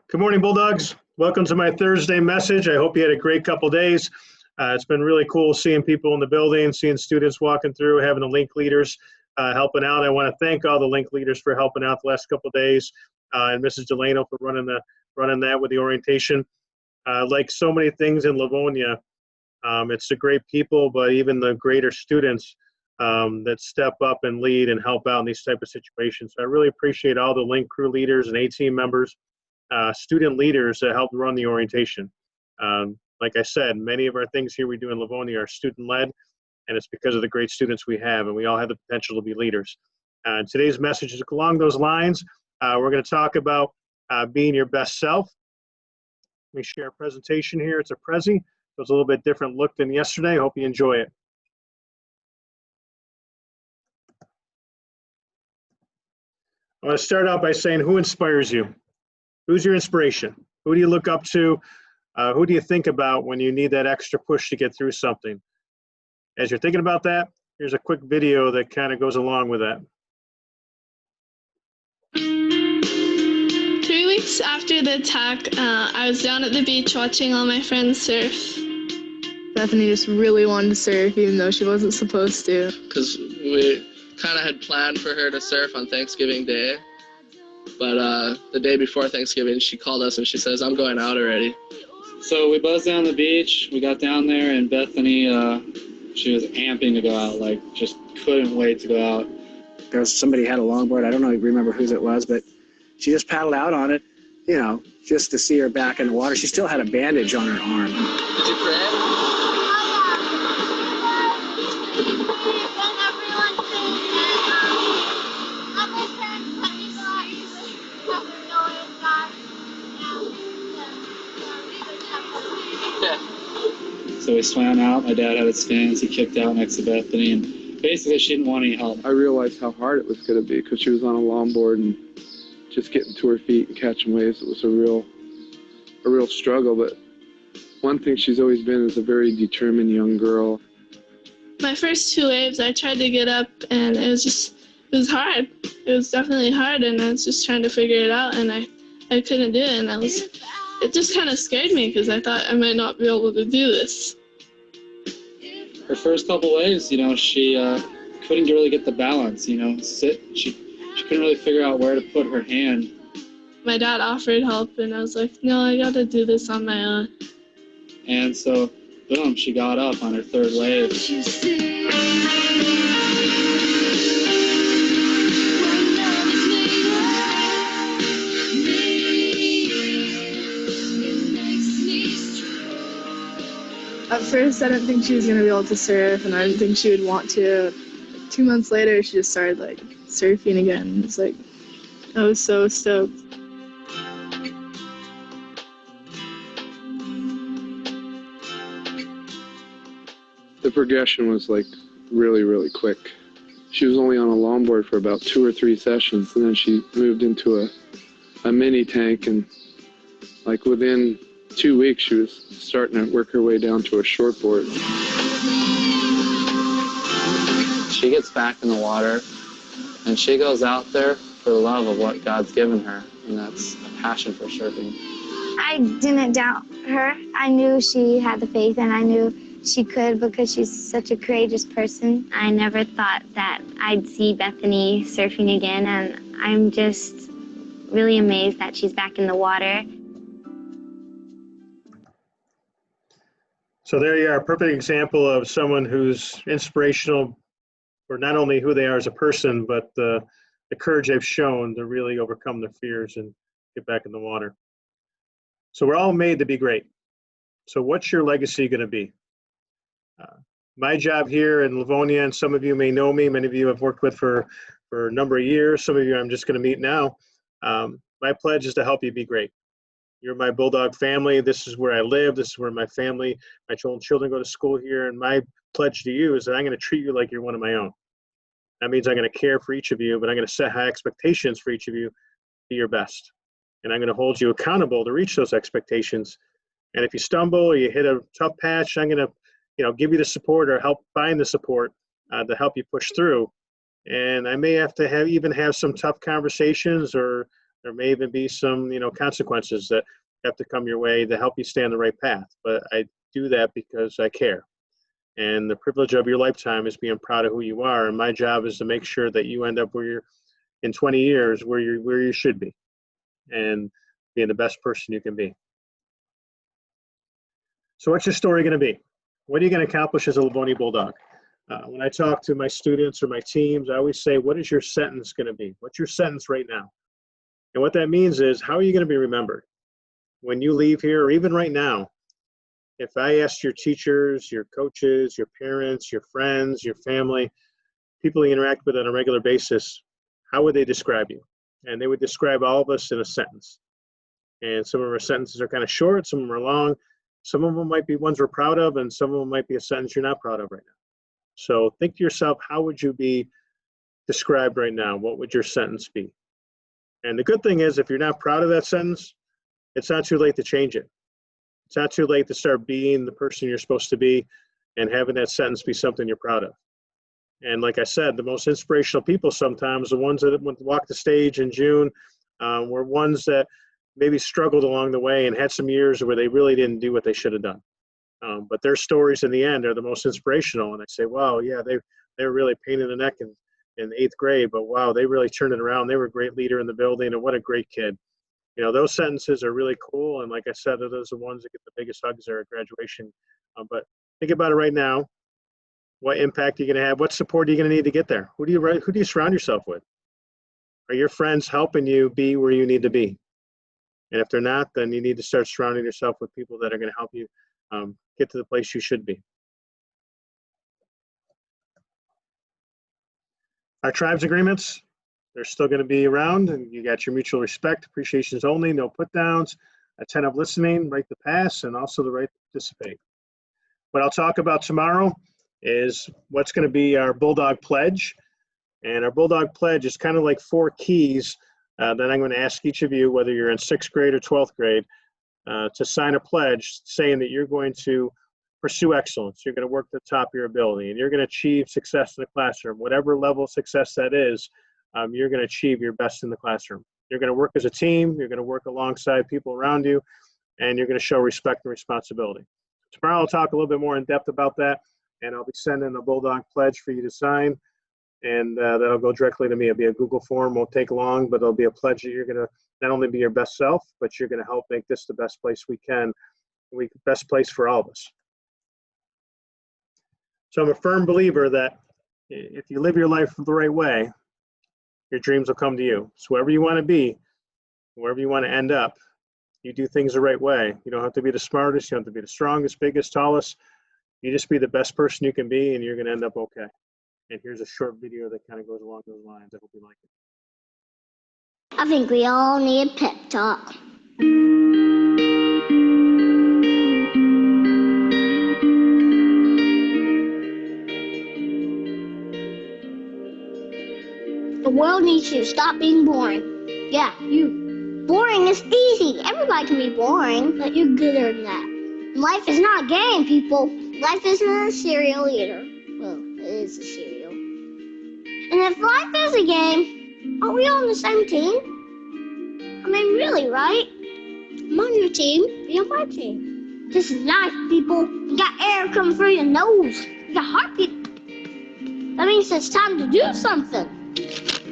Good morning, Bulldogs. Welcome to my Thursday message. I hope you had a great couple days. It's been really cool seeing people in the building, seeing students walking through, having the link leaders helping out. I want to thank all the link leaders for helping out the last couple days, and Mrs. Delano for running that with the orientation. Like so many things in Livonia, it's the great people, but even the greater students that step up and lead and help out in these type of situations. So I really appreciate all the link crew leaders and A-team members, student leaders that helped run the orientation. Like I said, many of our things here we do in Livonia are student-led, and it's because of the great students we have, and we all have the potential to be leaders. Today's message is along those lines. We're going to talk about being your best self. Let me share a presentation here. It's a Prezi, so it's a little bit different look than yesterday. I hope you enjoy it. I want to start out by saying, who inspires you? Who's your inspiration? Who do you look up to? Who do you think about when you need that extra push to get through something? As you're thinking about that, here's a quick video that kind of goes along with that. 3 weeks after the attack, I was down at the beach watching all my friends surf. Bethany just really wanted to surf even though she wasn't supposed to. Because we kind of had planned for her to surf on Thanksgiving Day. But the day before Thanksgiving, she called us and she says, "I'm going out already." So we buzzed down the beach. We got down there, and Bethany, she was amping to go out, like just couldn't wait to go out. There was somebody had a longboard. I don't remember whose it was, but she just paddled out on it, you know, just to see her back in the water. She still had a bandage on her arm. Did you cry? So we swam out. My dad had his fins. He kicked out next to Bethany, and basically she didn't want any help. I realized how hard it was going to be because she was on a longboard and just getting to her feet and catching waves. It was a real struggle. But one thing she's always been is a very determined young girl. My first 2 waves, I tried to get up, and it was hard. It was definitely hard, and I was just trying to figure it out, and I couldn't do it, and it just kind of scared me because I thought I might not be able to do this. Her first couple waves, you know, she couldn't really get the balance, you know, she couldn't really figure out where to put her hand. My dad offered help, and I was like, no, I got to do this on my own. And so, boom, she got up on her 3rd wave. At first, I didn't think she was going to be able to surf, and I didn't think she would want to. 2 months later, she just started, like, surfing again. It's like, I was so stoked. The progression was, like, really, really quick. She was only on a longboard for about 2 or 3 sessions, and then she moved into a mini tank, and, like, within 2 weeks, she was starting to work her way down to a shortboard. She gets back in the water, and she goes out there for the love of what God's given her, and that's a passion for surfing. I didn't doubt her. I knew she had the faith, and I knew she could because she's such a courageous person. I never thought that I'd see Bethany surfing again, and I'm just really amazed that she's back in the water. So there you are, a perfect example of someone who's inspirational for not only who they are as a person, but the courage they've shown to really overcome their fears and get back in the water. So we're all made to be great. So what's your legacy going to be? My job here in Livonia, and some of you may know me, many of you I've worked with for a number of years, some of you I'm just going to meet now. My pledge is to help you be great. You're my Bulldog family. This is where I live. This is where my family, my children go to school here. And my pledge to you is that I'm going to treat you like you're one of my own. That means I'm going to care for each of you, but I'm going to set high expectations for each of you to be your best. And I'm going to hold you accountable to reach those expectations. And if you stumble or you hit a tough patch, I'm going to give you the support or help find the support to help you push through. And I may have to even have some tough conversations or There may even be some, consequences that have to come your way to help you stay on the right path. But I do that because I care. And the privilege of your lifetime is being proud of who you are. And my job is to make sure that you end up where you're in 20 years, where you should be, and being the best person you can be. So what's your story going to be? What are you going to accomplish as a Livonia Bulldog? When I talk to my students or my teams, I always say, what is your sentence going to be? What's your sentence right now? And what that means is, how are you going to be remembered when you leave here, or even right now? If I asked your teachers, your coaches, your parents, your friends, your family, people you interact with on a regular basis, how would they describe you? And they would describe all of us in a sentence. And some of our sentences are kind of short, some of them are long. Some of them might be ones we're proud of, and some of them might be a sentence you're not proud of right now. So think to yourself, how would you be described right now? What would your sentence be? And the good thing is, if you're not proud of that sentence, it's not too late to change it. It's not too late to start being the person you're supposed to be and having that sentence be something you're proud of. And like I said, the most inspirational people sometimes, the ones that walked the stage in June, were ones that maybe struggled along the way and had some years where they really didn't do what they should have done. But their stories in the end are the most inspirational. And I say, wow, yeah, they were really pain in the neck in 8th grade, but wow, they really turned it around. They were a great leader in the building, and what a great kid. Those sentences are really cool. And like I said, those are the ones that get the biggest hugs there at graduation. But think about it right now. What impact are you going to have? What support are you going to need to get there? Who do you surround yourself with? Are your friends helping you be where you need to be? And if they're not, then you need to start surrounding yourself with people that are going to help you get to the place you should be. Our tribes agreements, they're still going to be around, and you got your mutual respect, appreciations only, no put downs, attentive listening, right to pass, and also the right to participate. What I'll talk about tomorrow is what's going to be our Bulldog Pledge. And our Bulldog Pledge is kind of like 4 keys that I'm going to ask each of you, whether you're in 6th grade or 12th grade, to sign a pledge saying that you're going to pursue excellence. You're going to work to the top of your ability, and you're going to achieve success in the classroom. Whatever level of success that is, you're going to achieve your best in the classroom. You're going to work as a team. You're going to work alongside people around you, and you're going to show respect and responsibility. Tomorrow I'll talk a little bit more in depth about that, and I'll be sending a Bulldog Pledge for you to sign, and that'll go directly to me. It'll be a Google form. Won't take long, but it'll be a pledge that you're going to not only be your best self, but you're going to help make this the best place we can, best place for all of us. So I'm a firm believer that if you live your life the right way, your dreams will come to you. So wherever you want to be, wherever you want to end up, you do things the right way. You don't have to be the smartest. You don't have to be the strongest, biggest, tallest. You just be the best person you can be, and you're going to end up okay. And here's a short video that kind of goes along those lines. I hope you like it. I think we all need a pep talk. The world needs you to stop being boring. Yeah, you. Boring is easy. Everybody can be boring, but you're gooder than that. Life is not a game, people. Life isn't a cereal either. Well, it is a cereal. And if life is a game, are we all on the same team? I mean, really, right? I'm on your team, you're on my team. This is life, people. You got air coming through your nose. You got heartbeat. That means it's time to do something.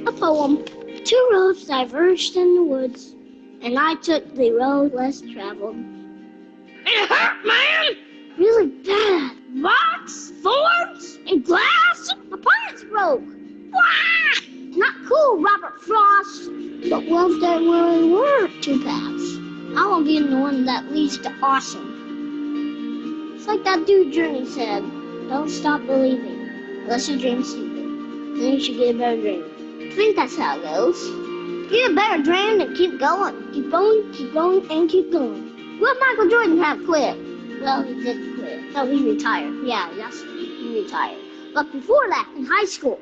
A poem. 2 roads diverged in the woods, and I took the road less traveled. It hurt, man! Really bad. Rocks, thorns, and glass. My plants broke. Wah! Not cool, Robert Frost. But what if there really were 2 paths? I want to be the one that leads to awesome. It's like that dude Journey said, don't stop believing, unless your dream's stupid. Then you should get a better dream. I think that's how it goes. Get a better dream and keep going. Keep going, keep going, and keep going. What if Michael Jordan have quit? Well, he did quit. No, he retired. Yeah, he retired. But before that, in high school,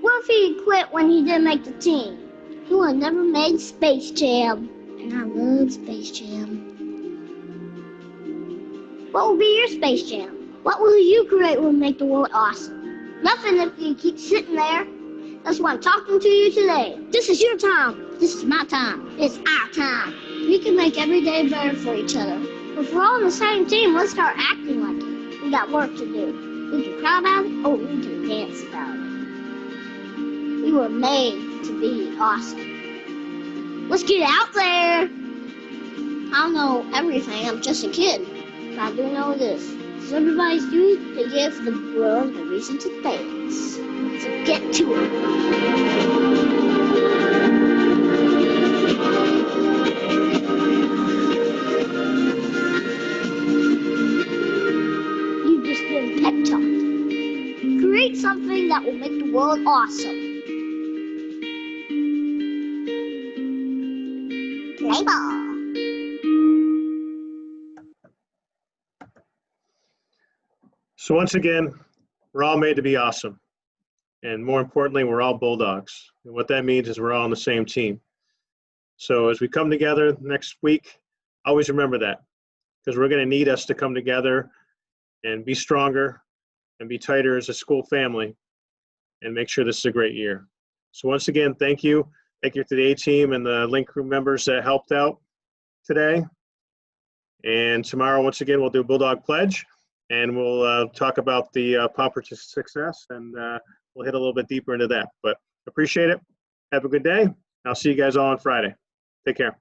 what if he quit when he didn't make the team? He would have never made Space Jam. And I love Space Jam. What will be your Space Jam? What will you create will make the world awesome? Nothing if you keep sitting there. That's why I'm talking to you today. This is your time. This is my time. It's our time. We can make every day better for each other. If we're all on the same team, let's start acting like it. We got work to do. We can cry about it, or we can dance about it. We were made to be awesome. Let's get out there. I don't know everything. I'm just a kid. But I do know this. As everybody's doing, they give the world a reason to dance. So get to it. You've just been pep talked. Create something that will make the world awesome. Play ball. So once again, we're all made to be awesome. And more importantly, we're all Bulldogs. And what that means is we're all on the same team. So as we come together next week, always remember that, because we're going to need us to come together and be stronger and be tighter as a school family and make sure this is a great year. So once again, thank you. Thank you to the A-team and the Link crew members that helped out today. And tomorrow, once again, we'll do Bulldog Pledge. And we'll talk about the Pomper to Success, and we'll hit a little bit deeper into that. But appreciate it. Have a good day. I'll see you guys all on Friday. Take care.